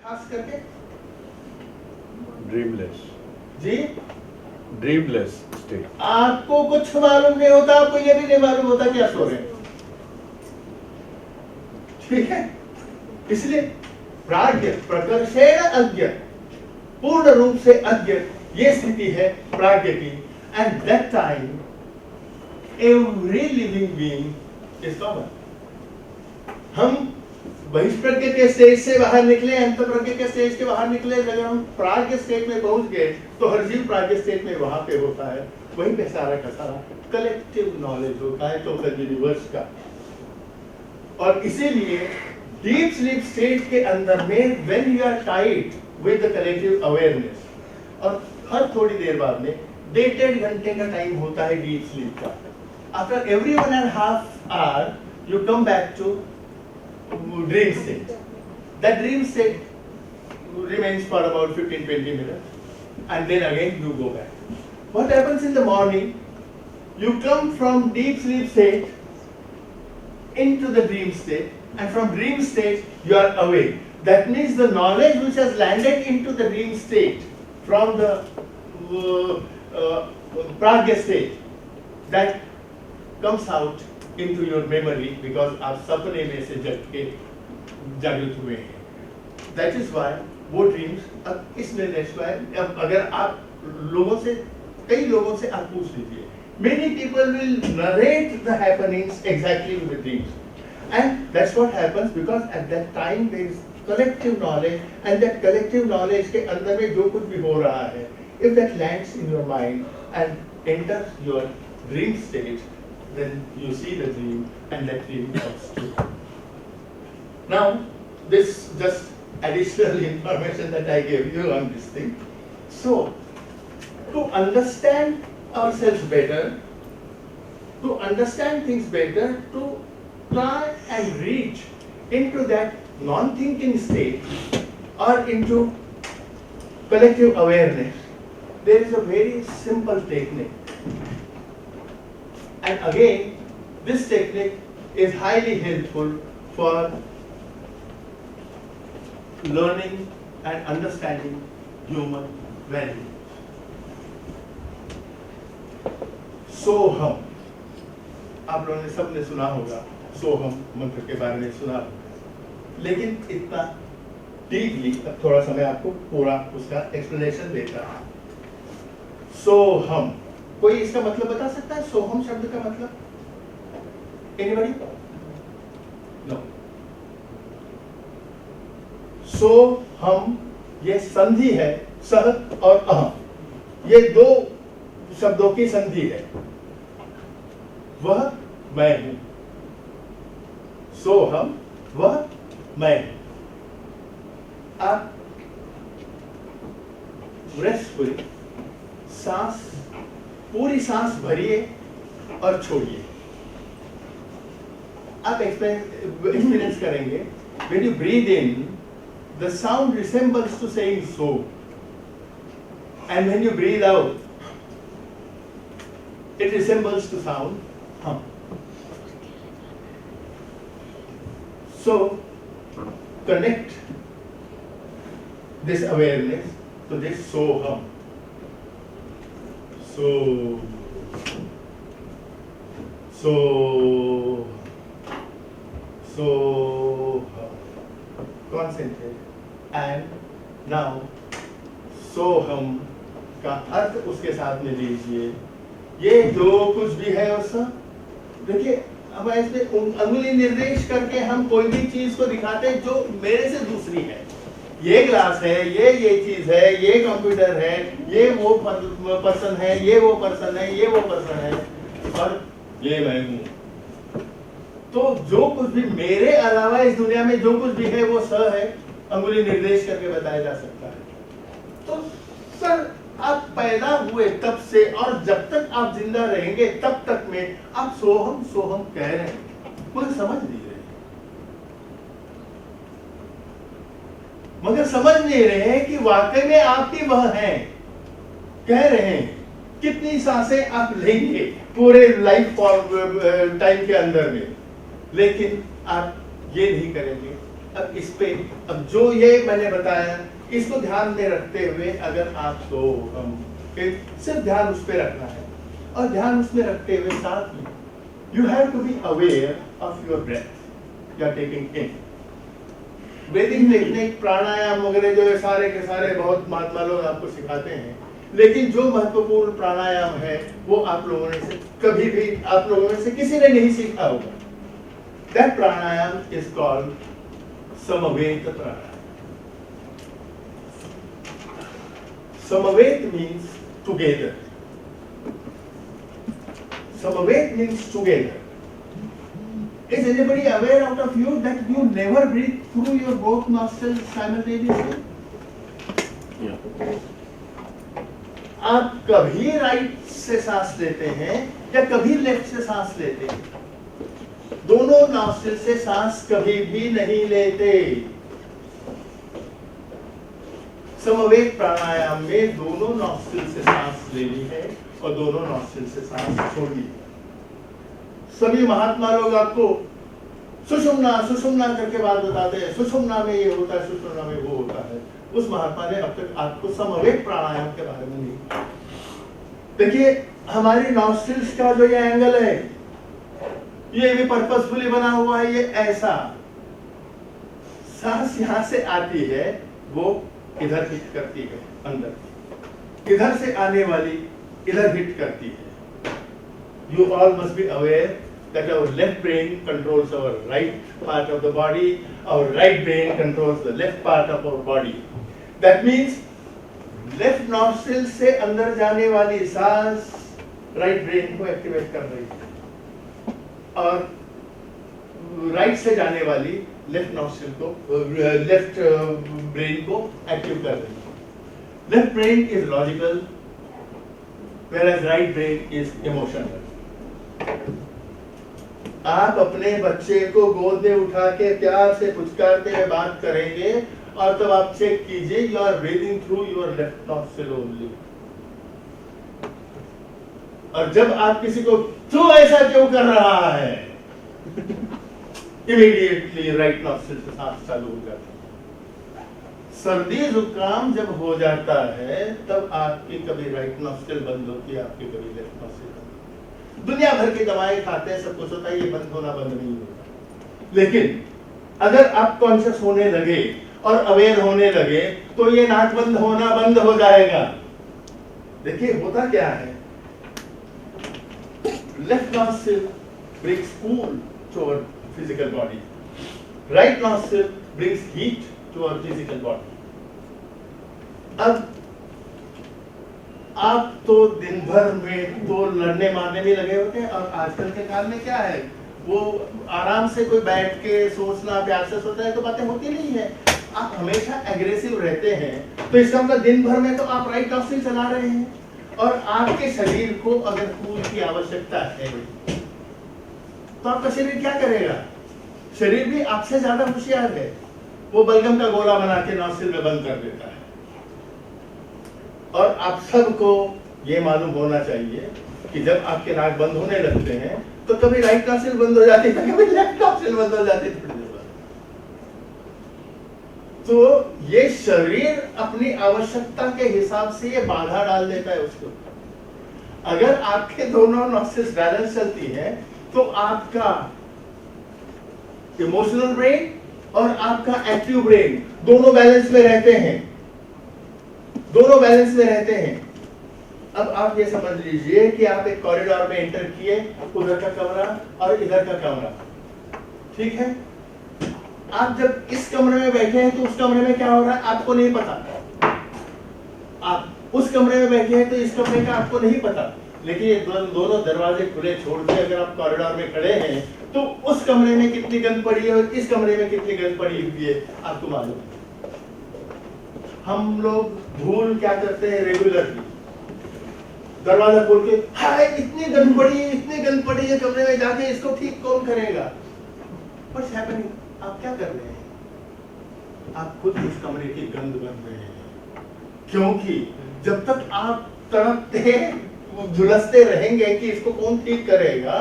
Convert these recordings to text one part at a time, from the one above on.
खास करके ड्रीमलेस जी, dreamless state. आपको कुछ मालूम नहीं होता, आपको ये भी नहीं मालूम होता क्या सो रहे हैं, ठीक है। इसलिए प्राज्ञ प्रकर्षेण अज्ञ, पूर्ण रूप से अज्ञ, ये स्थिति है प्राज्ञ की। And that time every living being is common. हम बहिष्प्रज्ञ के स्टेज से बाहर निकले, अंतःप्रज्ञ के स्टेज के बाहर निकले, अगर हम प्राज्ञ स्टेज में पहुंच गए तो हर जीव प्राज्ञ स्टेज में वहां पे होता है, वहीं पे सारा का सारा कलेक्टिव नॉलेज होता है टोटल यूनिवर्स का। और इसीलिए डीप स्लीप स्टेट के अंदर में when you are tied with the collective awareness, और हर थोड़ी देर बाद में 1.5 घंटे का टाइम होता है डीप स्लीप का। After every 1.5 hour you come back to dream state. That dream state remains for about 15-20 minutes and then again you go back. What happens in the morning? You come from deep sleep state into the dream state, and from dream state you are awake. That means the knowledge which has landed into the dream state from the pragya state, that comes out into your memory because आप सपने में से जग के जागृत हुए हैं। That is why वो dreams, अब इसमें next why, अब अगर आप लोगों से, कई लोगों से आप पूछ लीजिए, many people will narrate the happenings exactly in the dreams, and that's what happens because at that time there is collective knowledge, and that collective knowledge के अंदर में जो कुछ भी हो रहा है, if that lands in your mind and enters your dream state, then you see the dream and that dream comes true. Now, this just additional information that I gave you on this thing. So, to understand ourselves better, to understand things better, to try and reach into that non-thinking state or into collective awareness, there is a very simple technique. And again, this technique is highly helpful for learning and understanding human values. सोहम, आप लोगों ने सबने सुना होगा, सोहम मंत्र के बारे में सुना होगा, लेकिन इतना डीपली अब थोड़ा समय आपको पूरा उसका एक्सप्लेनेशन देता है। सोहम, कोई इसका मतलब बता सकता है? सोहम शब्द का मतलब एनीबॉडी? नो। सोहम ये संधि है, सह और अह, ये दो शब्दों की संधि है। वह मैं हूं, सोहम वह मैं हूं। आप रेस्टफुली सांस, पूरी सांस भरिए और छोड़िए। आप एक्सपीरियंस करेंगे, when you breathe in, the sound resembles to saying so, and when you breathe out, it resembles to sound hum. So connect this awareness to this so hum. So concentrate, and now सोहम का अर्थ उसके साथ में लीजिए। ये जो कुछ भी है उस, देखिए अब इसमें अंगुली निर्देश करके हम कोई भी चीज को दिखाते हैं जो मेरे से दूसरी है। ये ग्लास है, ये चीज है, ये कंप्यूटर है, ये वो पर्सन है, ये वो पर्सन है, ये वो पर्सन है, और ये मैं हूं। तो जो कुछ भी मेरे अलावा इस दुनिया में जो कुछ भी है वो स है, अंगुली निर्देश करके बताया जा सकता है। तो सर आप पैदा हुए तब से और जब तक आप जिंदा रहेंगे तब तक में आप सोहम सोहम कह रहे हैं, मगर समझ नहीं रहे, मगर समझ नहीं रहे हैं कि वाकई में आप ही वह हैं। कह रहे हैं कितनी सांसें आप लेंगे पूरे लाइफ टाइम के अंदर में, लेकिन आप ये नहीं करेंगे। अब इस पे, अब जो ये मैंने बताया इसको ध्यान में रखते हुए अगर आपको सिर्फ ध्यान उस पे रखना है, और ध्यान उसमें रखते हुए साथ में you have to be aware of your breath you are taking in. Breathing technique, pranayama वगैरह जो है सारे के सारे बहुत महात्मा लोग आपको सिखाते हैं, लेकिन जो महत्वपूर्ण प्राणायाम है वो आप लोगों ने से कभी भी, आप लोगों में से किसी ने नहीं सीखा होगा। दैट प्राणायाम इज कॉल्ड समवेत प्राणायाम। समवेत means together. Samaved means together. Is anybody aware out of you that you never breathe through your both nostrils simultaneously? Yeah. आप कभी राइट से सांस लेते हैं या कभी लेफ्ट से सांस लेते हैं? दोनों नॉस्ट्रिल से सांस कभी भी नहीं लेते। समवेत प्राणायाम में दोनों नॉस्ट्रिल से सांस लेनी है और दोनों नॉस्ट्रिल से सांस छोड़नी है। सभी महात्मा लोग आपको सुषुम्ना सुषुम्ना करके बात बताते हैं, सुषुम्ना में ये होता है, सुषुम्ना में वो होता है। उस महात्मा ने अब तक आपको समवेत प्राणायाम के बारे में नहीं। देखिए हमारी नॉस्ट्रिल्स का जो ये एंगल है ये भी पर्पसफुली बना हुआ है। ये ऐसा सांस यहां से आती है वो इधर हिट करती है अंदर, इधर से आने वाली इधर हिट करती है। You all must be aware that our left brain controls our right part of the body, our right brain controls the left part of our body. That means left nostril से अंदर जाने वाली सांस right brain को activate कर रही है और right से जाने वाली लेफ्ट नॉस्ट्रिल को, लेफ्ट ब्रेन को एक्टिव कर रही है। Left brain is logical whereas right brain is emotional. आप अपने बच्चे को गोद में उठा के प्यार से पुचकारते हुए बात करेंगे और तब आप चेक कीजिए you are breathing through your left nostril only. और जब आप किसी को तू ऐसा क्यों कर रहा है इमीडिएटली राइट नॉस्ट्रिल से सांस चालू हो जाती है। सर्दी जुकाम जब हो जाता है तब आपकी कभी राइट नॉस्ट्रिल बंद होती है, आपकी कभी लेफ्ट नॉस्ट्रिल बंद होती है। दुनिया भर की दवाएं खाते हैं, सब कुछ होता है, ये बंद होना बंद नहीं होता। लेकिन अगर आप कॉन्शियस होने लगे और अवेयर होने लगे तो ये नाक बंद होना बंद हो जाएगा। देखिए होता क्या है, left nostril brings cool to our physical body, right nostril brings heat to our physical body. अब आप तो दिन भर में तो लड़ने मारने में लगे होते हैं, और आजकल के काल में क्या है, वो आराम से कोई बैठ के सोचना, प्यार से सोचना है तो बातें होती नहीं है। आप हमेशा एग्रेसिव रहते हैं तो इसका मतलब दिन भर में तो आप राइट नॉस्ट्रिल चला रहे हैं, और आपके शरीर को अगर कूल की आवश्यकता है तो आपका शरीर क्या करेगा? शरीर भी आपसे ज्यादा होशियार है, वो बलगम का गोला बना के नॉस्ट्रिल में बंद कर देता है। और आप सबको ये मालूम होना चाहिए कि जब आपके नाक बंद होने लगते हैं तो कभी राइट नॉस्ट्रिल बंद हो जाती है, कभी लेफ्ट नॉस्ट्रिल बंद हो जाती है थोड़ी देर बाद। तो ये शरीर अपनी आवश्यकता के हिसाब से ये बाधा डाल देता है उसको। अगर आपके दोनों नॉस्ट्रिल्स बैलेंस चलती है तो आपका इमोशनल ब्रेन और आपका एक्टिव ब्रेन दोनों बैलेंस में रहते हैं, दोनों बैलेंस में रहते हैं। अब आप ये समझ लीजिए कि आप एक कॉरिडोर में एंटर किए, उधर का कमरा और इधर का कमरा, ठीक है। आप जब इस कमरे में बैठे हैं तो उस कमरे में क्या हो रहा है आपको नहीं पता, आप उस कमरे में बैठे हैं तो इस कमरे का आपको नहीं पता। लेकिन ये दोनों दरवाजे खुले छोड़ के अगर आप कॉरिडोर में खड़े हैं तो उस कमरे में कितनी गंद पड़ी है और इस कमरे में कितनी गंद पड़ी हुई है आपको मालूम है। हम लोग भूल क्या करते हैं, रेगुलरली दरवाजा खोल के हाय इतनी गंद पड़ी है, इतनी गंद पड़ी है कमरे में, जाके इसको ठीक कौन करेगा? What's happening? आप क्या कर रहे हैं? आप खुद उस कमरे की गंद बन रहे हैं, क्योंकि जब तक आप तड़पते झुलसते रहेंगे कि इसको कौन ठीक करेगा,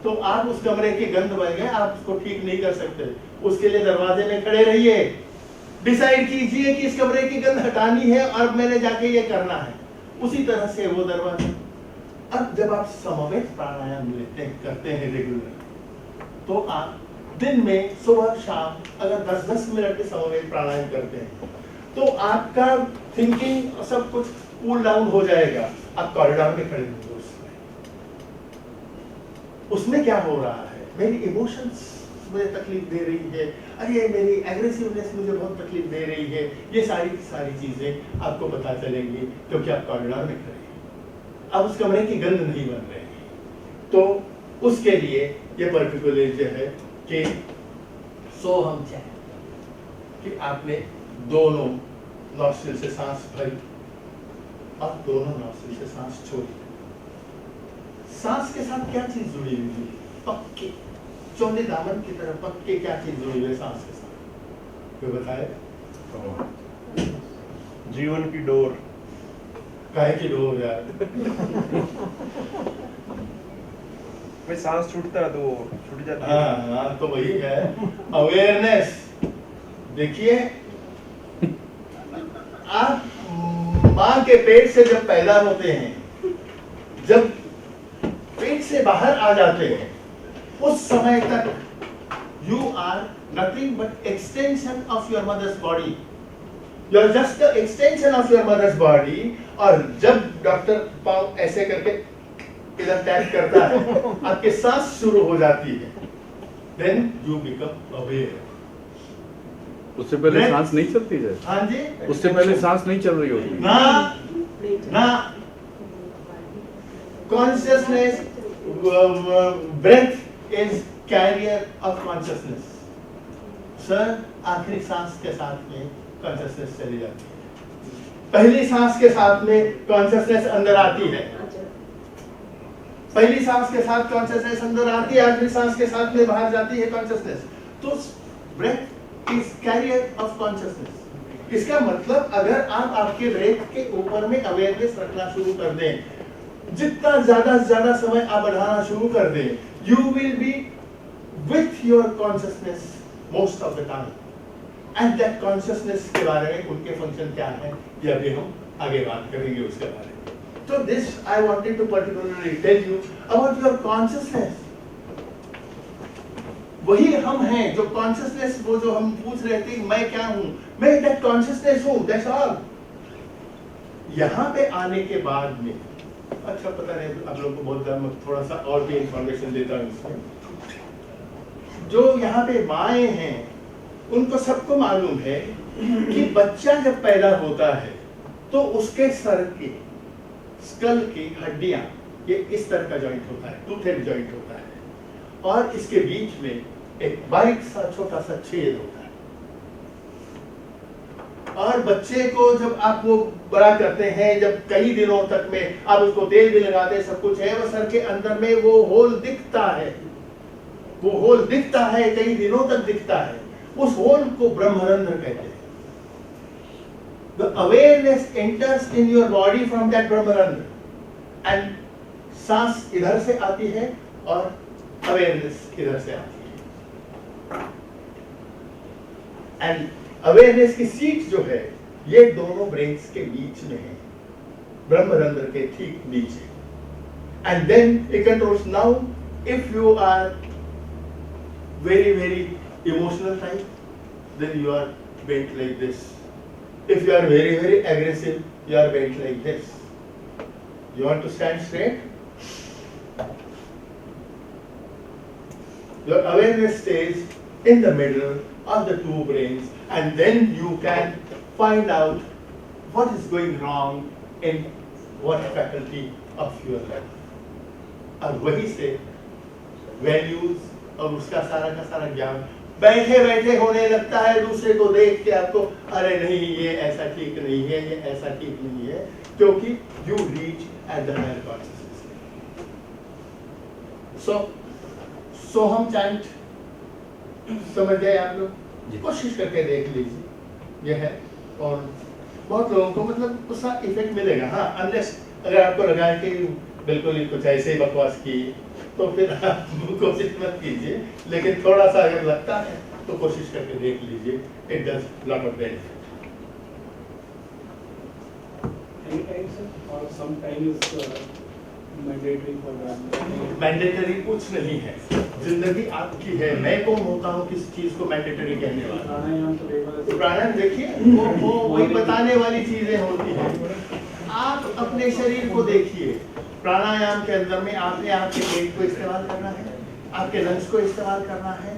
तो आप उस कमरे की गंध बन गए, आप उसको ठीक नहीं कर सकते। उसके लिए दरवाजे में खड़े रहिए, डिसाइड कीजिए कि इस कमरे की गंध हटानी है और मैंने जाके ये करना है। उसी तरह से वो दरवाजा। अब जब आप समवेत प्राणायाम लेते हैं, करते हैं रेगुलर, तो आप दिन में सुबह शाम अगर 10-10 मिनट के समवेत प्राणायाम करते हैं तो आपका थिंकिंग सब कुछ कूल डाउन हो जाएगा। आप कॉरिडोर में खड़े होंगे, उसमें क्या हो रहा है, मेरी इमोशंस मुझे तकलीफ दे रही है, अरे मेरी एग्रेसिवनेस मुझे बहुत तकलीफ दे रही है, ये सारी की सारी चीजें आपको पता चलेंगी क्योंकि आप कॉरिडोर में खड़े हैं। अब उस कमरे की गंध नहीं बन रही है। तो उसके लिए ये पर्टिकुलर जो है कि सो हम चाहें कि आपने दोनों नॉस्ट्रिल से सांस भरी और दोनों नॉस्ट्रिल से सांस छोड़ी। सांस के साथ क्या चीज जुड़ी हुई है? पक्के चौने दामन की तरह पक्के क्या चीज जुड़ी हुई है सांस के साथ? कोई बताए? जीवन की डोर। काहे की डोर यार? भाई सांस छूटता है तो छूट जाती है। हाँ, तो वही है अवेयरनेस। देखिए, आप माँ के पेट से जब पैदा होते हैं, जब पेट से बाहर आ जाते हैं, उस समय तक you are nothing but extension of your mother's body. You are just the extension of your mother's body. और जब डॉक्टर पाँव ऐसे करके इधर टैप करता है, आपके सांस शुरू हो जाती है, देन यू बिकम अवेयर। उससे पहले सांस नहीं चलती है? हाँ जी, उससे पहले सांस नहीं चल रही होती ना। Consciousness, breath is carrier of consciousness. Sir, आखिरी सांस के साथ में कॉन्शियसनेस चली जाती है, पहली सांस के साथ में कॉन्शियसनेस अंदर आती है, पहली सांस के साथ कॉन्शियसनेस अंदर आती है, आखिरी सांस के साथ में बाहर जाती है कॉन्शियसनेस। तो breath is carrier of consciousness. इसका मतलब अगर आप आपके ब्रेथ के ऊपर में अवेयरनेस रखना शुरू कर दें, जितना ज्यादा से ज्यादा समय आप बढ़ाना शुरू कर दें, you will be with your consciousness most of the time. And that consciousness के बारे में उनके फंक्शन क्या है, ये अभी हम आगे बात करेंगे उसके बारे में। So this I wanted to particularly tell you about your consciousness. वही हम हैं जो consciousness, वो जो हम पूछ रहे थे मैं क्या हूँ, मैं that consciousness हूँ, that's all. यहाँ पे आने के बाद में, अच्छा पता नहीं आप लोगों को बहुत थोड़ा सा और भी इंफॉर्मेशन देता हूँ इसमें। जो यहाँ पे माएँ हैं, उनको सबको मालूम है कि बच्चा जब पैदा होता है तो उसके सर के स्कल की हड्डियां, ये इस तरह का जॉइंट होता है, टू हेड जॉइंट होता है, और इसके बीच में एक बारीक सा छोटा सा छेद होता है। और बच्चे को जब आप वो बड़ा करते हैं, जब कई दिनों तक में आप उसको तेल भी लगाते हैं, सब कुछ है, वो सर के अंदर में वो होल दिखता है, वो होल दिखता है, कई दिनों तक दिखता है। उस होल को ब्रह्मरंध्र कहते हैं। The awareness enters in your body from that Brahmarandra, and सांस इधर से आती है और awareness इधर से आती है। And awareness की सीट जो है, ये दोनों ब्रेन्स के बीच में है, ब्रह्मरंध्र के ठीक नीचे। And then it controls. Now, if you are very very emotional type, then you are bent like this. If you are very very aggressive, you are bent like this. You want to stand straight? Your awareness stays in the middle of the two brains, and then you can find out what is going wrong in what faculty of your life. और वही से values और उसका सारा का सारा ज्ञान बैठे बैठे होने लगता है। दूसरे को देख के आपको, अरे नहीं ये ऐसा ठीक नहीं है, ये ऐसा ठीक नहीं है, क्योंकि you reach at the higher consciousness. So हम चैंट समझ गए आप लोग? कोशिश करके देख लीजिए, यह है। और बहुत लोगों को मतलब उसका इफेक्ट मिलेगा। हाँ, अनलेस अगर आपको लगा कि बिल्कुल ही कुछ ऐसे ही बकवास की तो फिर आप कोशिश मत कीजिए, लेकिन थोड़ा सा अगर लगता है तो कोशिश करके देख लीजिए, it does lot of benefit. Anytime, sir, or sometimes mandatory for that? Mandatory कुछ नहीं है, जिंदगी आपकी है, मैं कौन होता हूँ किस चीज को मैंडेटरी कहने वाला। प्राणायाम तो तो प्राणायाम देखिए, वो वही बताने वाली चीजें होती हैं। आप अपने शरीर को देखिए, प्राणायाम के अंदर में आपने आपके पेट को इस्तेमाल करना है, आपके लंग्स को इस्तेमाल करना है।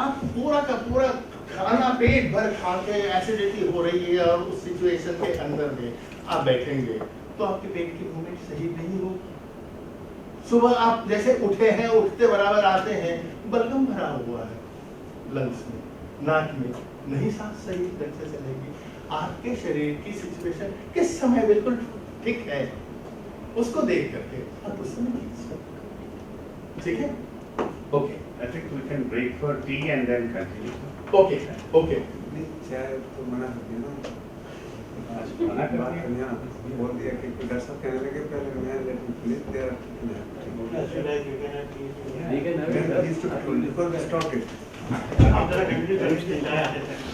आप पूरा का पूरा खाना पेट भर खा के एसिडिटी हो रही है और उस सिचुएशन के अंदर में आप बैठेंगे तो आपके पेट की मूवमेंट सही नहीं होगी। सुबह आप जैसे उठे हैं, उठते बराबर आते हैं, बलगम भरा हुआ है लंग्स में, नाक में, नहीं सांस सही ढंग से चलेगी। आपके शरीर की सिचुएशन किस समय बिल्कुल ठीक है, उसको देख करके आप उस समय कीजिए। ठीक है? Okay, I think we can break for tea and then continue. Okay, okay. नहीं, चाय तो मना कर दिया ना। मना कर बात दिया? करने आ, बोल दिया कि डॉक्टर साहब कहने लगे पहले मैं let him finish there. Then he should control because we stopped it.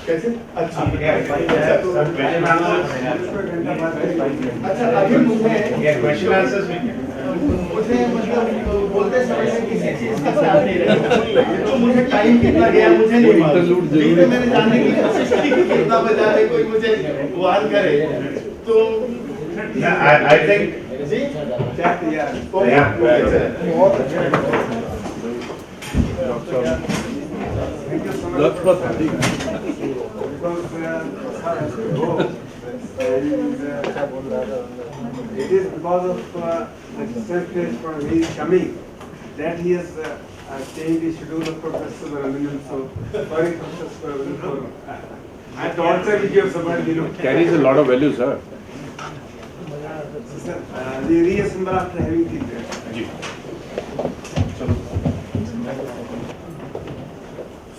कैसे? अच्छा, Question answers. अच्छा, अभी मुझे Yeah, question answers we can. मुझे मतलब बोलते समय से किसी चीज का ख्याल नहीं रहा, तो मुझे टाइम कितना गया मुझे नहीं मालूम। बीच में मैंने जानने की कोशिश की कि कितना बजा रहे, कोई मुझे वार्न करे। तो I think. जी, चाय तैयार। Thank you so much. Lakhpat ठीक Because sir has to go, and it is because of the distance place from he is coming that he has changed the schedule of Professor Subramanian. So sorry, Professor Subramanian. I thought that you have somebody, you know. carries a lot of value, sir. So, sir, we reassemble after having tea there. Ji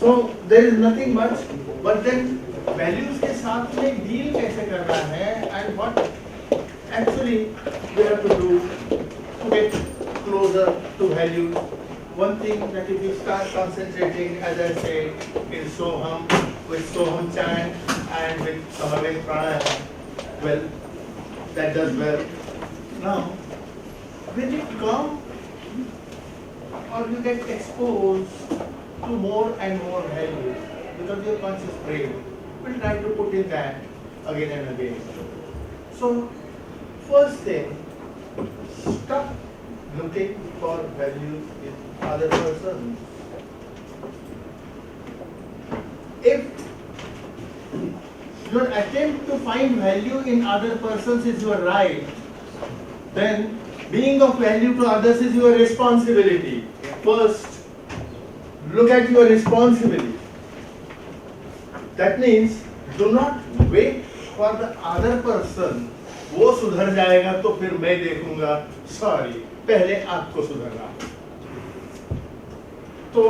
so there is nothing much, but then values के साथ में deal कैसे करना है, and what actually we have to do to get closer to values. One thing that if you start concentrating, as I said, in Soham, with Soham chant and with Samavek Pranayama, well, that does well. Now, when you come or you get exposed to more and more values, because your conscious brain will try to put in that again and again. So, first thing, stop looking for values in other persons. If your attempt to find value in other persons is your right, then being of value to others is your responsibility. First, look at your responsibility. That means, do not wait for the other person. वो सुधर जाएगा तो फिर मैं देखूंगा, sorry, पहले आपको सुधरना। तो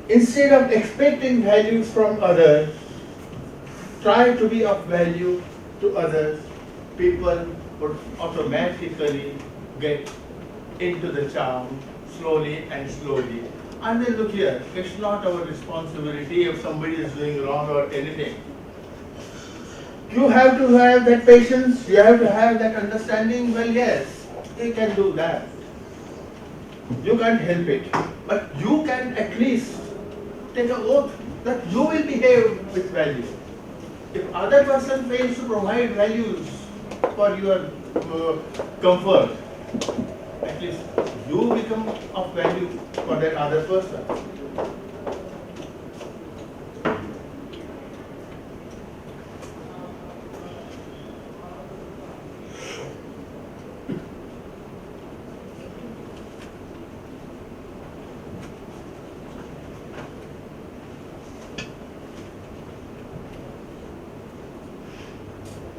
instead of expecting values from others, try to be of value to others. People would automatically get into the charm slowly and slowly. And then look here, it's not our responsibility if somebody is doing wrong or anything. You have to have that patience, you have to have that understanding. Well, yes, you can do that. You can't help it. But you can at least take an oath that you will behave with value. If other person fails to provide values for your comfort, at least you become of value for that other person.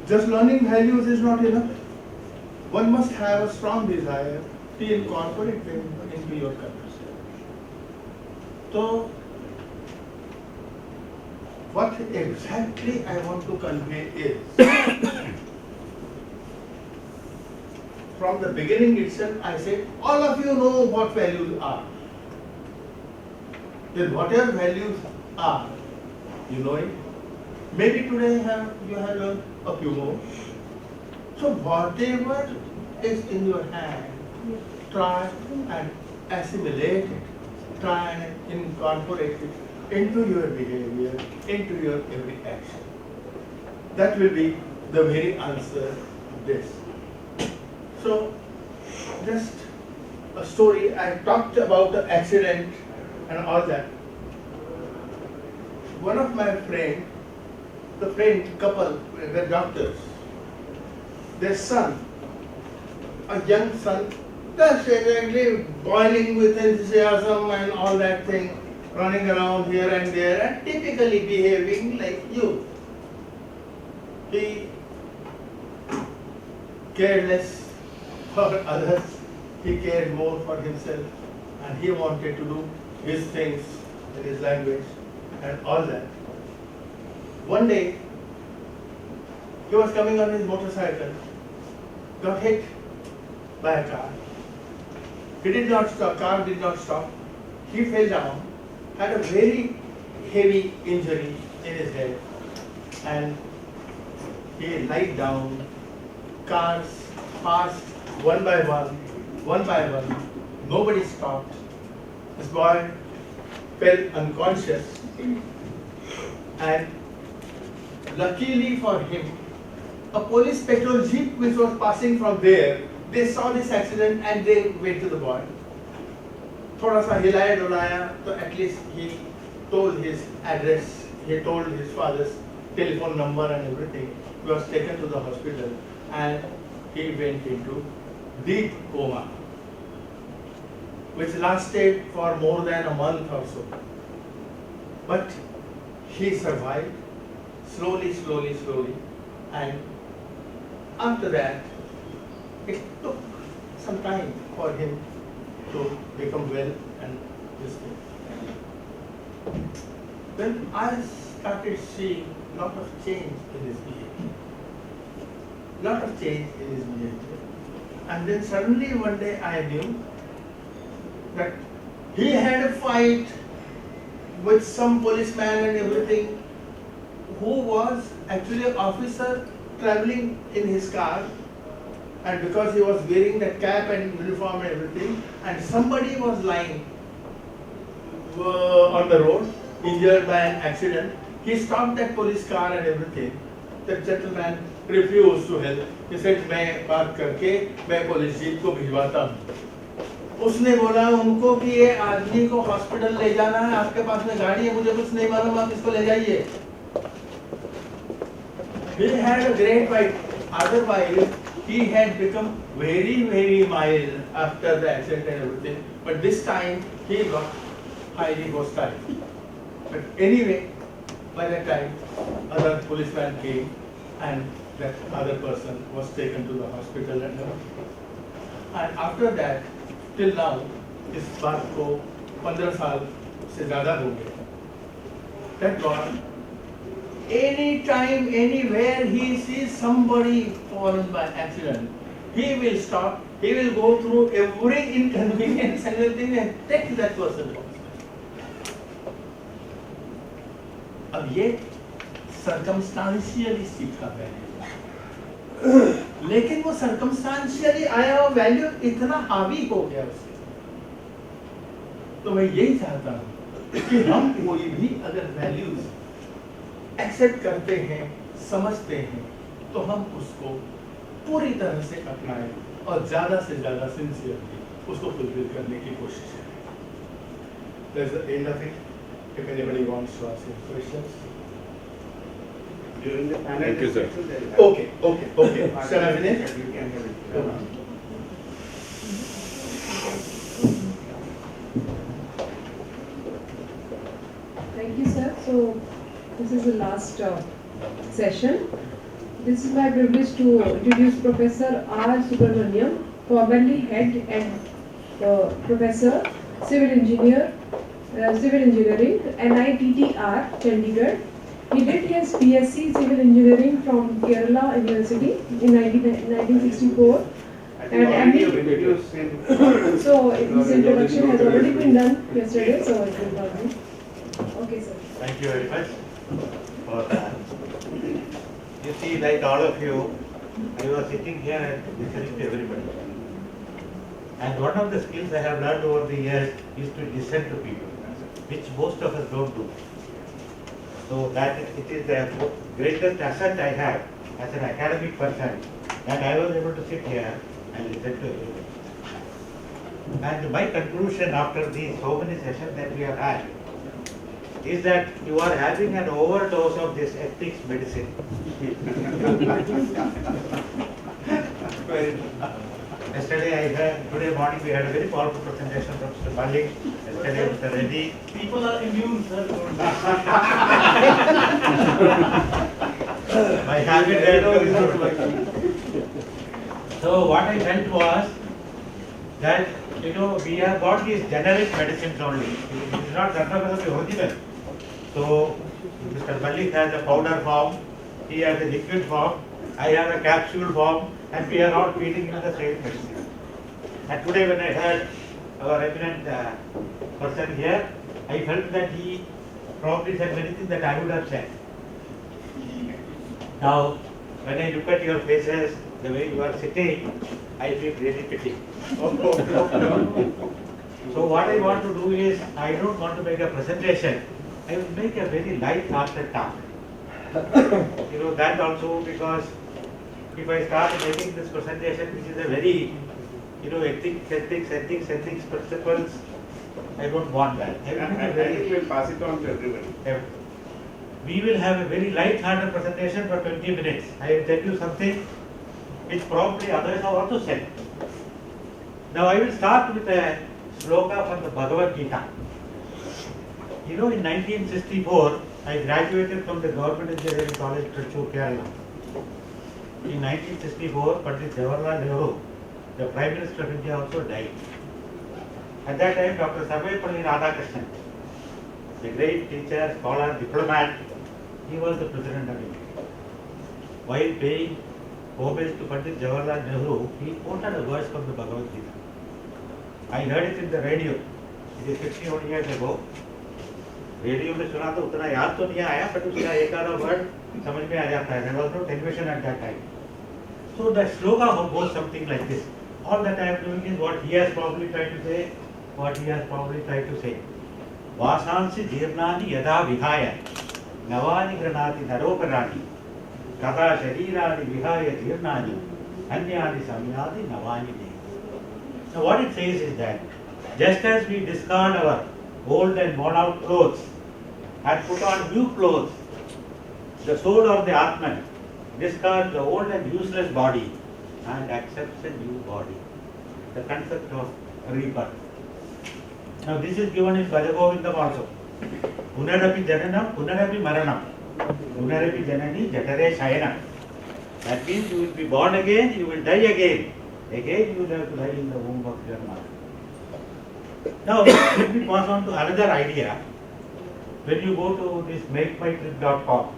Just learning values is not enough. One must have a strong desire to incorporate them into your conversation. So, what exactly I want to convey is, from the beginning itself, I said, all of you know what values are. Then whatever values are, you know it. Maybe today you have learned a few more. So whatever is in your hand, try and assimilate it. Try and incorporate it into your behavior, into your every action. That will be the very answer to this. So, just a story. I talked about the accident and all that. One of my friends, couple, the doctors, their son, a young son, just exactly boiling with enthusiasm and all that thing, running around here and there and typically behaving like you. He cared less for others, he cared more for himself, and he wanted to do his things in his language and all that. One day, he was coming on his motorcycle, got hit by a car. He did not stop, car did not stop. He fell down, had a very heavy injury in his head, and he lied down. Cars passed one by one. Nobody stopped. This boy fell unconscious, and luckily for him, a police petrol jeep which was passing from there, they saw this accident and they went to the boy. थोड़ा सा हिलाया डुलाया, तो at least he told his address, he told his father's telephone number and everything. He was taken to the hospital and he went into deep coma, which lasted for more than a month or so. But he survived slowly, and after that, it took some time for him to become well and this thing. Then I started seeing a lot of change in his behavior. And then suddenly one day I knew that he had a fight with some policeman and everything, who was actually an officer traveling in his car, and because he was wearing that cap and uniform and everything, and somebody was lying on the road, injured by an accident. He stopped that police car and everything. The gentleman refused to help. He said, मैं बात करके मैं police jeep को भिजवाता हूँ। उसने बोला उनको कि ये आदमी को हॉस्पिटल ले जाना है, आपके पास में गाड़ी है, मुझे कुछ नहीं मालूम, आप इसको ले जाइए। He had a great fight. Otherwise, he had become very mild after the accident and everything. But this time, he got highly hostile. But anyway, by that time, other policeman came and that other person was taken to the hospital and everything. And after that, till now, इस बात को 15 साल से ज़्यादा हो गए. That God, anytime, anywhere he sees somebody fallen by accident, he will stop, he will go through every inconvenience and everything and take that person to hospital. अब ये circumstantially सीखा वैल्यू, लेकिन वो circumstantially आया हुआ वैल्यू इतना हावी हो गया उसके. तो मैं यही चाहता हूँ कि हम कोई भी अगर वैल्यूज एक्सेप्ट करते हैं, समझते हैं, तो हम उसको पूरी तरह से अपनाएं और ज़्यादा से ज़्यादा सिंसियरली उसको फुलफिल करने की कोशिश करें. That's the end of it. If anybody wants to ask any questions. During the panel Thank you, sir. discussion, there is- Okay. Shall I finish? You can have it. Thank you, sir. So, this is the last session. This is my privilege to introduce Professor R. Subramaniam, formerly head and Professor Civil Engineering, NITTR, Chandigarh. He did his BSc Civil Engineering from Kerala University in 1964 And already MD introduced in. So his introduction has already been done yesterday, so it will not be. Okay, sir. Thank you very much for that. You see, like all of you, I was sitting here and listening to everybody. And one of the skills I have learned over the years is to listen to people, which most of us don't do. So that it is the greatest asset I have as an academic person, that I was able to sit here and listen to everybody. And my conclusion after these so many sessions that we have had is that you are having an overdose of this ethics medicine. Yesterday I heard, today morning we had a very powerful presentation from Mr. Malik, yesterday Mr. Reddy. People are immune, sir. My habit had So what I felt was that, you know, we have got these generic medicines only. It is not the original. So Mr. Malik has a powder form, he has a liquid form, I have a capsule form, and we are all feeding him the same medicine. And today when I heard our eminent person here, I felt that he probably said many things that I would have said. Now, when I look at your faces, the way you are sitting, I feel really pity. So what I want to do is, I don't want to make a presentation. I will make a very light-hearted talk. You know, that also because if I start making this presentation, which is a very, you know, ethics principles, I don't want that. I will pass it on to everybody. We will have a very light-hearted presentation for 20 minutes. I will tell you something which probably others have also said. Now I will start with a sloka from the Bhagavad Gita. You know, in 1964, I graduated from the Government Engineering College, Trichy, Kerala. In 1964, Pandit Jawaharlal Nehru, the Prime Minister of India, also died. At that time, Dr. Sarvepalli Radhakrishnan, the great teacher, scholar, diplomat, he was the President of India. While paying homage to Pandit Jawaharlal Nehru, he quoted a verse from the Bhagavad Gita. I heard it in the radio. It is 61 years ago. Radio में सुना तो उतना याद तो नहीं आया, but उसका एक आधा वर्ड समझ में आ जाता है. There was no television at that time. So the sloka goes something like this. All that I am doing is what he has probably tried to say, what he has probably tried to say. वासांसि जीर्णानि यदा विहाय नवानि गृह्णाति नरोपराणि तथा शरीराणि विहाय जीर्णानि अन्यानि संयाति नवानि देहि. Now what it says is that just as we discard our old and worn out clothes and put on new clothes, the soul of the Atman discards the old and useless body and accepts a new body. The concept of rebirth. Now this is given in Bhajagovindam also. Punarapi jananam, punarapi maranam. Punarapi janani jatare shayanam. That means you will be born again, you will die again. Again you will have to die in the womb of your mother. Now let me pass on to another idea. When you go to this makemytrip.com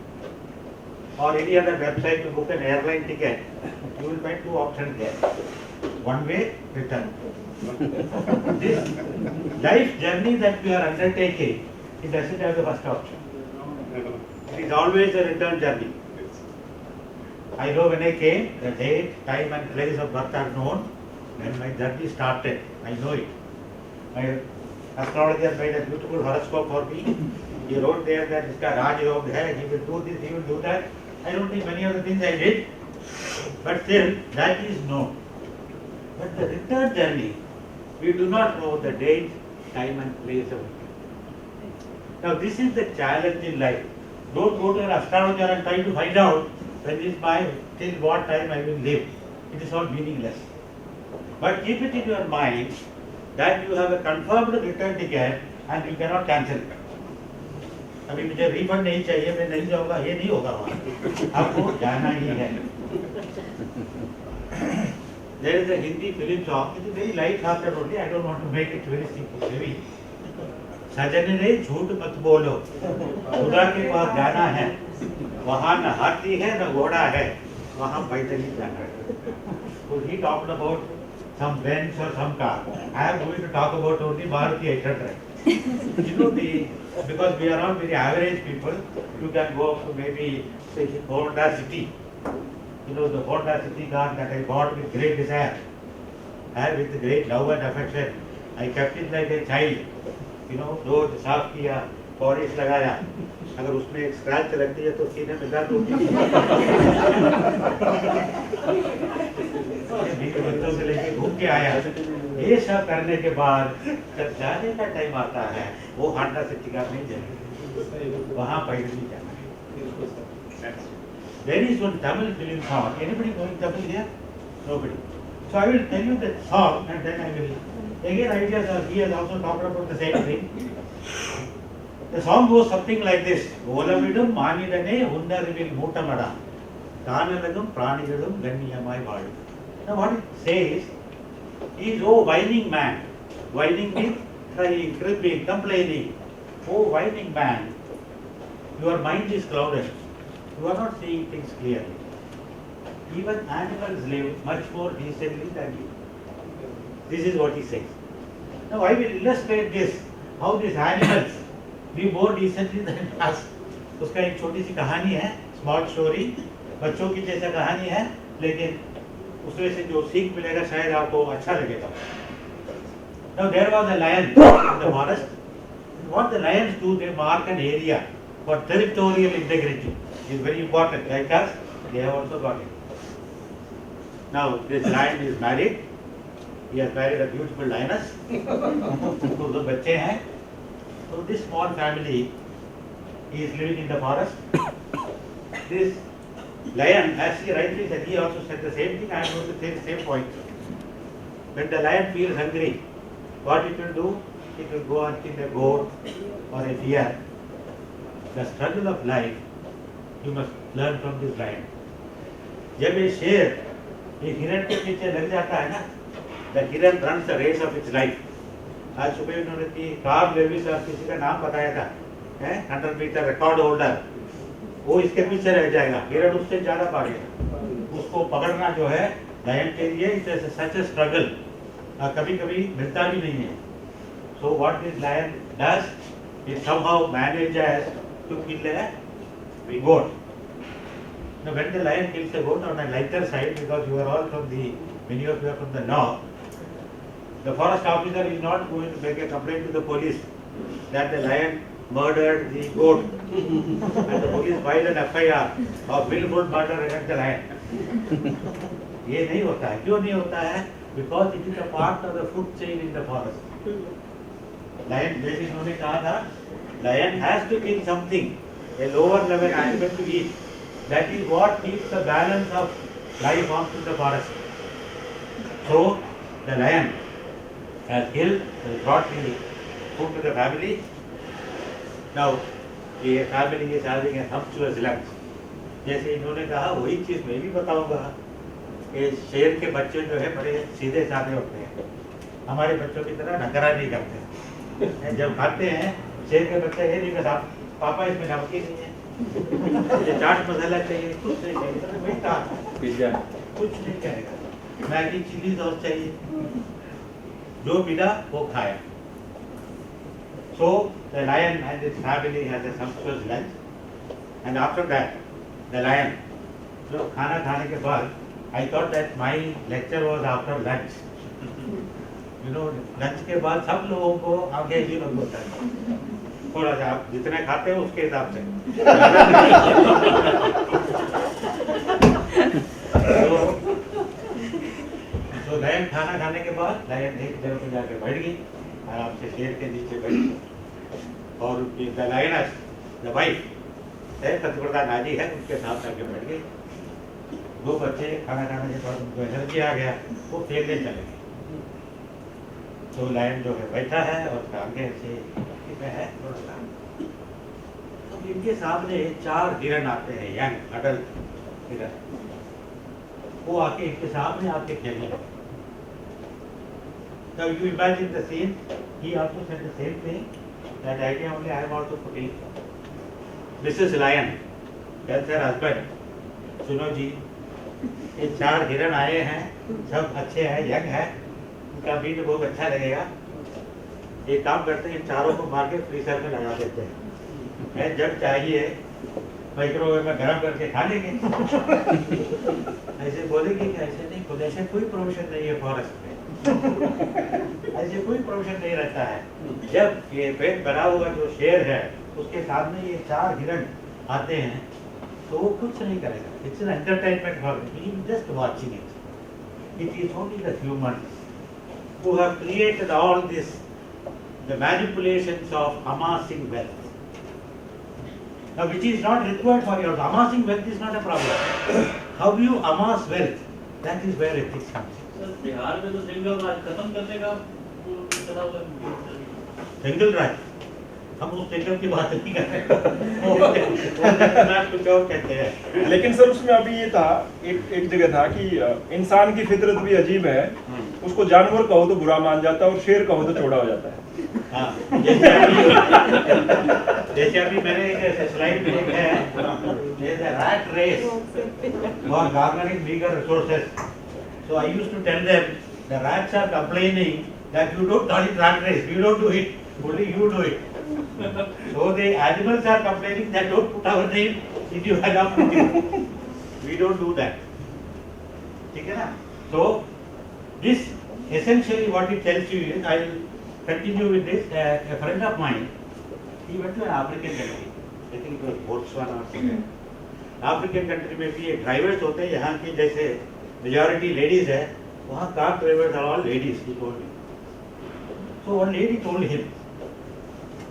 or any other website to book an airline ticket, you will find two options there. One way, return. This life journey that we are undertaking, it doesn't have the first option. It is always a return journey. I know when I came, the date, time and place of birth are known. When my journey started, I know it. My astrologer made a beautiful horoscope for me. He wrote there that this guy Raj Yoga hai, he will do this, he will do that. I don't think many of the things I did, but still that is known. But the return journey, we do not know the date, time and place of it. Now this is the challenge in life. Don't go to an astrologer and try to find out when is my, till what time I will live. It is all meaningless. But keep it in your mind that you have a confirmed return ticket and you cannot cancel it. अभी मुझे refund नहीं चाहिए, मैं नहीं जाऊंगा, ये नहीं होगा वहाँ. आपको जाना ही है. There is a Hindi film song. It is very light-hearted only. I don't want to make it very simple, heavy. सजन रे झूठ मत बोलो, खुदा के पास जाना है, वहाँ न हाथी है न घोड़ा है, वहाँ पैदल ही जाना है. So he talked about some Benz or some car. I am going to talk about only Maruti 800. You know, because we are all very average people, you can go up to maybe say Honda City. You know, the Honda City car that I bought with great desire, and with great love and affection. I kept it like a child. You know, रोज साफ किया, polish लगाया. अगर उसमें एक scratch लगती है तो सीने में दर्द होती है. बच्चों से लेके घूम के आया. ये सब करने के बाद जब जाने का टाइम आता है, वो होंडा सिटी कार नहीं जाएगी. वहाँ पैदल जाना. There is one Tamil film song. Anybody knowing Tamil here? Nobody. So I will tell you the song and then I will. Again, ideas are, he has also talked about the same thing. The song goes something like this. Olavidum manidane undarivil mootamada. Tanalagum pranigadum ganniyamai vaadu. Now what it says is, oh whining man. Whining means crying, cribbing, complaining. Oh whining man, your mind is clouded. You are not seeing things clearly. Even animals live much more decently than you. This is what he says. Now I will illustrate this, how these animals live more decently than us. उसका एक छोटी सी कहानी है, small story, बच्चों की जैसा कहानी है, लेकिन उसमें से जो सीख मिलेगा शायद आपको अच्छा लगेगा. Now there was a lion in the forest. What the lions do, they mark an area for territorial integrity. It is very important. Like us, they have also got it. Now this lion is married. He has married a beautiful lioness. तो दो बच्चे हैं. So this small family is living in the forest. This lion, as he rightly said, he also said the same thing. I am going to say the same point. When the lion feels hungry, what it will do? It will go and kill a goat or a deer. The struggle of life, you must learn from this lion. जब ये शेर एक हिरण के पीछे लग जाता है ना, the hiran runs the race of its life. आज सुबह उन्होंने कार्ल लेविस और किसी का नाम बताया था, 100 मीटर रिकॉर्ड होल्डर, वो इसके पीछे रह जाएगा, हिरण उससे ज्यादा भागेगा. उसको पकड़ना जो है लायन के लिए it is such A struggle. कभी कभी मिलता भी नहीं है. So what this lion does, it somehow manages to kill a goat. Now when the lion kills a goat, on a lighter side, because you are all from the, many of you are from the north, the forest officer is not going to make a complaint to the police that the lion murdered the goat. And the police filed an FIR of willful murder against the lion. ये नहीं होता है. क्यों नहीं होता है? Because it is a part of the food chain in the forest. Lion, जैसे इन्होंने कहा था, lion has to kill something, a lower level animal to eat. That is what keeps the balance of life on in the forest. So the lion has killed, has brought the food to the family. Now the family is having a sumptuous lunch. जैसे इन्होंने कहा वही चीज मैं भी बताऊंगा कि शेर के बच्चे जो है बड़े सीधे साधे होते हैं. हमारे बच्चों की तरह नखरा नहीं करते. जब खाते हैं शेर के बच्चे ये नहीं कहता पापा इसमें नमकीन नहीं है, मुझे चाट मसाला चाहिए, कुछ नहीं चाहिए, पिज्जा कुछ नहीं कहेगा, मैगी चिली सॉस चाहिए, जो मिला वो खाया. So the lion and his family has a sumptuous lunch, and after that the lion, so खाना खाने के बाद I thought that my lecture was after lunch. You know, lunch के बाद सब लोगों को आगे ही लोग होता है. थोड़ा सा आप जितने खाते हो उसके हिसाब से. तो लायन खाना खाने के बाद लायन एक जगह पे जाके बैठ गई, आराम से शेर के नीचे बैठ गई. और द लायनस, द वाइफ, पतिव्रता नारी है, उनके साथ जाके बैठ गई. दो बच्चे खाना खाने के बाद उनको एनर्जी आ गया, वो खेलने चले गए. तो लायन जो है बैठा है और आगे से है थोड़ा सा. तो इनके सामने 4 हिरण आते हैं, यंग अडल्ट हिरण. वो आके इनके सामने आके खेलने लगे. Now you imagine the scene. He also said the same thing. That idea only I am also putting. Mrs. Lion tells her husband, सुनो जी, ये 4 हिरण आए हैं, सब अच्छे हैं, यंग है, उनका बीट बहुत अच्छा लगेगा। एक काम करते हैं, इन चारों को मार के फ्रीजर में लगा देते हैं, मैं जब चाहिए माइक्रोवेव में गर्म करके खा लेंगे। ऐसे बोलेंगे कि ऐसे नहीं, खुद ऐसे कोई प्रोविजन नहीं है फॉरेस्ट में, ऐसे कोई प्रोविजन नहीं रहता है। जब ये पेट भरा हुआ जो शेर है उसके सामने ये 4 हिरण आते हैं तो वो कुछ नहीं करेगा। It's an entertainment for him, just watching it. It is only the humans who have created all this, the manipulations of amassing wealth. Now, which is not required for your amassing wealth is not a problem. How you amass wealth, that is where ethics comes in. Sir Bihar में तो single राज खत्म करने का वो चला हुआ है। Single राज, हम उस सिंगल की बात नहीं कर रहे हैं, कुछ और कहते हैं। लेकिन सर उसमें अभी ये था, एक जगह था कि इंसान की फितरत भी अजीब है, उसको जानवर कहो तो बुरा मान जाता है और शेर कहो तो चौड़ा हो जाता है। हाँ, जैसे अभी मैंने एक स्लाइड में लिखा है, rat race for garnering bigger resources. So I used to tell them, the rats are complaining that you don't call it rat race, we don't do it, only you do it. So the animals are complaining that don't put our name in your adoption. We don't do that. ठीक है ना? So this essentially what it tells you is, I'll continue with this. A friend of mine, he went to an African country. I think it was Botswana or something. African country में भी एक drivers होते हैं, यहाँ की जैसे majority ladies है, वहाँ car drivers are all ladies. He told me. So one lady told him,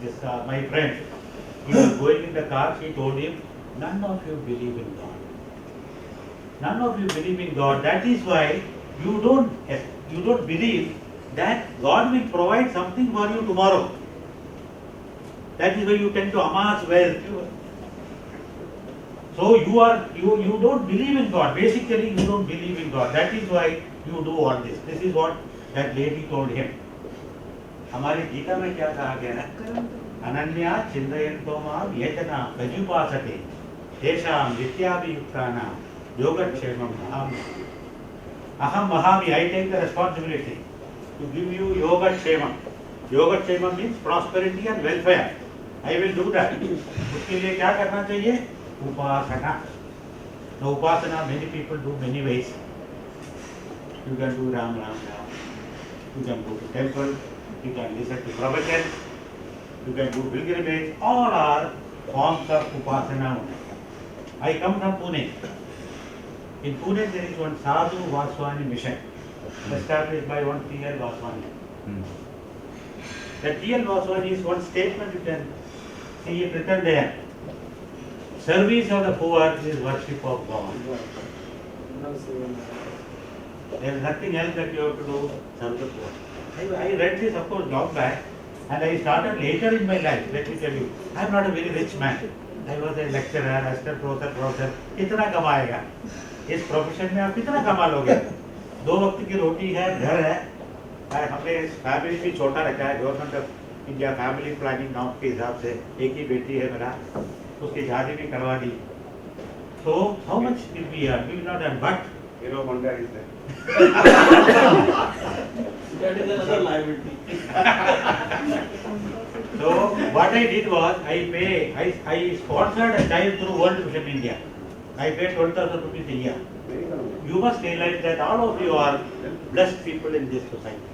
this my friend, he was going in the car, she told him, none of you believe in God. None of you believe in God. That is why you don't believe that God will provide something for you tomorrow. That is why you tend to amass wealth. So you don't believe in God. Basically, you don't believe in God. That is why you do all this. This is what that lady told him. हमारी गीता में क्या कहा गया है? अनन्या चिंतयन्तो मां येतना प्रजुपासते तेषां नित्याभियुक्तानां योगक्षेमं वहामि। अहम वहामि, I take the responsibility to give you योगक्षेमं। योगक्षेमं means prosperity and welfare. I will do that. उसके लिए क्या करना चाहिए? उपासना। Now upasana, many people do many ways. You can do Ram Ram Ram. You can go to temple. You can listen to prophets, you can do pilgrimage, all are forms of upasana. I come from Pune. In Pune there is one Sadhu Vaswani mission, established by one T.L. Vaswani. That T.L. Vaswani is one statement, you can see it written there. Service of the poor is worship of God. There is nothing else that you have to do, serve the poor. I read this, of course, long back, and I started later in my life. Let me tell you, I am not a very rich man. I was a lecturer, assistant professor. कितना कमाएगा? इस profession में आप कितना कमा लोगे? 2 वक्त की रोटी है, घर है, हमने फैमिली भी छोटा रखा है। Government of India family planning norm के हिसाब से एक ही बेटी है मेरा, उसकी शादी भी करवा दी। So how much will we earn? We will not earn, but Hero Honda is there. That is another liability. So what I did was I sponsored a child through World Vision India. I paid 12,000 rupees a year. You must realize that all of you are blessed people in this society.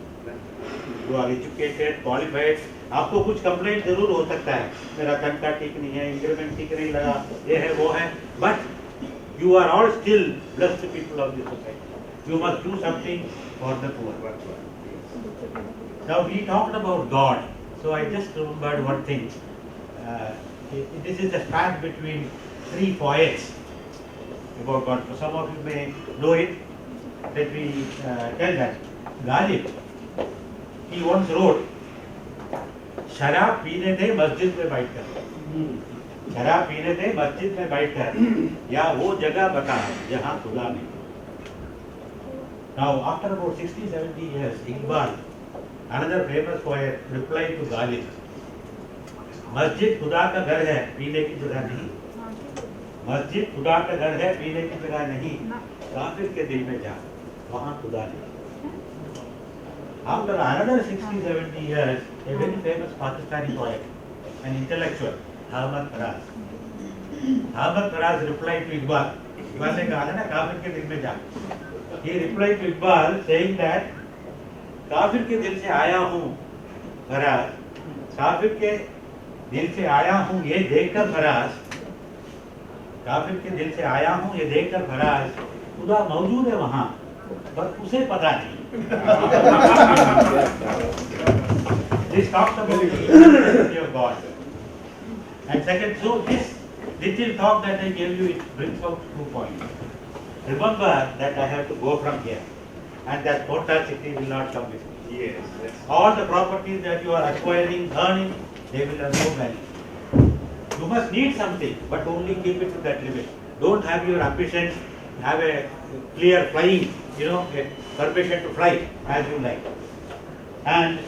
You are educated, qualified. आपको कुछ complaint जरूर हो सकता है, मेरा तनख्वाह ठीक नहीं है, इंक्रीमेंट ठीक नहीं लगा, ये है वो है, but you are all still blessed people of this society. You must do something for the poor. Now we talked about God, so I just remembered one thing. This is the span between 3 poets about God. So some of you may know it. Let me tell that. Ghalib, he once wrote, शराब पीने दे मस्जिद में बैठकर, शराब पीने दे मस्जिद में बैठकर, या वो जगह बता जहाँ खुदा नहीं। Now after about 60-70 years, Iqbal, another famous poet, replied to Ghalib, मस्जिद खुदा का घर है, पीने की जगह नहीं। मस्जिद खुदा का घर है, पीने की जगह नहीं। काफिर के दिल में जा, वहाँ खुदा नहीं। After another 60-70 years, a very famous Pakistani poet, an intellectual, Ahmad Faraz. Ahmad Faraz replied to Iqbal. Iqbal ने कहा था ना काफिर के दिल में जा. He replied to Iqbal saying that काफिर के दिल से आया हूँ फराज, काफिर के दिल से आया हूँ ये देखकर फराज, काफिर के दिल से आया हूँ ये देखकर फराज, खुदा मौजूद है वहाँ पर उसे पता नहीं. This talks about the identity of God. And second, so this little talk that I gave you, it brings out 2 points. Remember that I have to go from here, and that mortal city will not come with me. Yes, yes. All the properties that you are acquiring, earning, they will have no value. You must need something, but only keep it to that limit. Don't have your ambitions, have a clear flying, a permission to fly as you like. And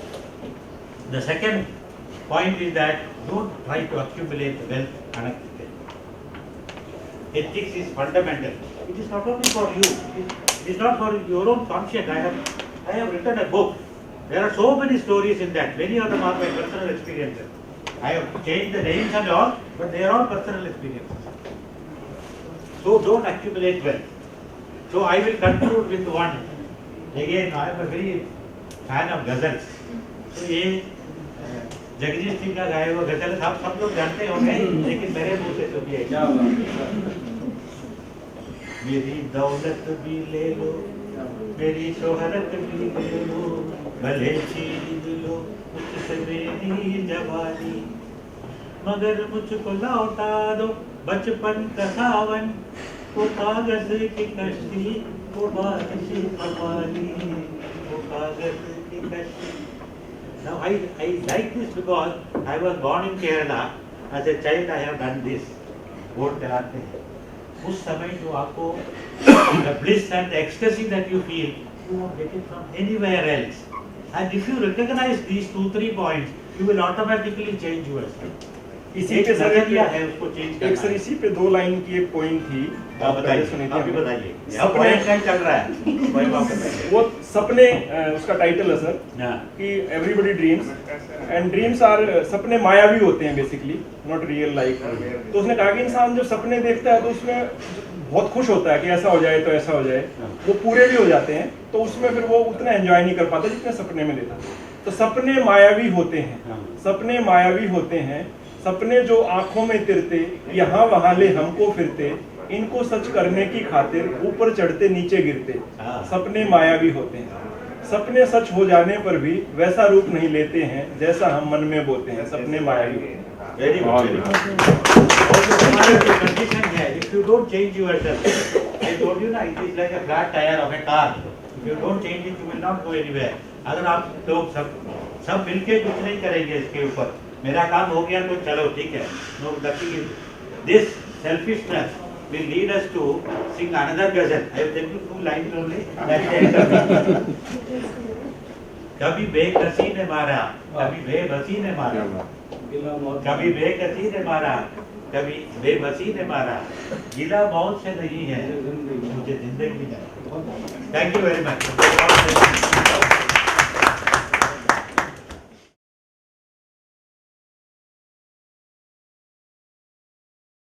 the second point is that don't try to accumulate wealth unaccumulated. Ethics is fundamental. It is not only for you, it is not for your own conscience. I have written a book. There are so many stories in that. Many of them are my personal experiences. I have changed the names and all, but they are all personal experiences. So don't accumulate wealth. So I will conclude with one. Again, I am a very fan of ghazals. So ये जगजीत सिंह का गाया हुआ गजल सब लोग जानते होंगे, लेकिन मेरे मुंह से तो ये मेरी दौलत भी ले लो, मेरी शोहरत भी ले लो, भले छीन लो मुझसे मेरी जवानी, मगर मुझको लौटा दो बचपन का सावन, वो कागज की कश्ती, वो बारिश का पानी, वो कागज की कश्ती. Now I like this because I was born in Kerala. As a child I have done this. Vote चलाते हैं. उस समय जो आपको the bliss and the ecstasy that you feel, you won't get it from anywhere else. And if you recognize these 2-3 points, you will automatically change yourself. इसी पे sir नजरिया है उसको चेंज करना. एक सर इसी पे 2 लाइन की एक पॉइंट थी. आप बताइए, आप भी बताइए. अब पॉइंट का चल रहा है. वही बात बताइए. वो सपने, उसका टाइटल है सर हाँ. कि everybody dreams and dreams are, सपने मायावी होते हैं बेसिकली, नॉट रियल लाइफ. तो उसने कहा कि इंसान जब सपने देखता है तो उसमें बहुत खुश होता है कि ऐसा हो जाए तो ऐसा हो जाए, वो पूरे भी हो जाते हैं, तो उसमें फिर वो उतना एंजॉय नहीं कर पाता जितने सपने में लेता. तो सपने मायावी होते हैं, सपने मायावी होते हैं, सपने जो आंखों में तिरते, यहाँ वहाँ ले हमको फिरते, इनको सच करने की खातिर ऊपर चढ़ते नीचे गिरते. सपने मायावी होते हैं, सपने सच हो जाने पर भी वैसा रूप नहीं लेते हैं जैसा हम मन में बोते हैं. सपने मायावी होते हैं. Very good. Also, condition है. If you don't change yourself, I told you ना, it is like a flat tire of a car. If you don't change it, you will not go anywhere. अगर आप लोग सब मिलके कुछ नहीं करेंगे इसके ऊपर, मेरा काम हो गया तो चलो ठीक है. No, nothing is. This selfishness will lead us to sing another ghazal. I will tell you 2 lines only. That's the end of it. कभी बेकसी ने मारा, कभी बेबसी ने मारा, कभी बेकसी ने मारा, कभी बेबसी ने मारा, गिला मौत से नहीं है मुझे जिंदगी में. Thank you very much.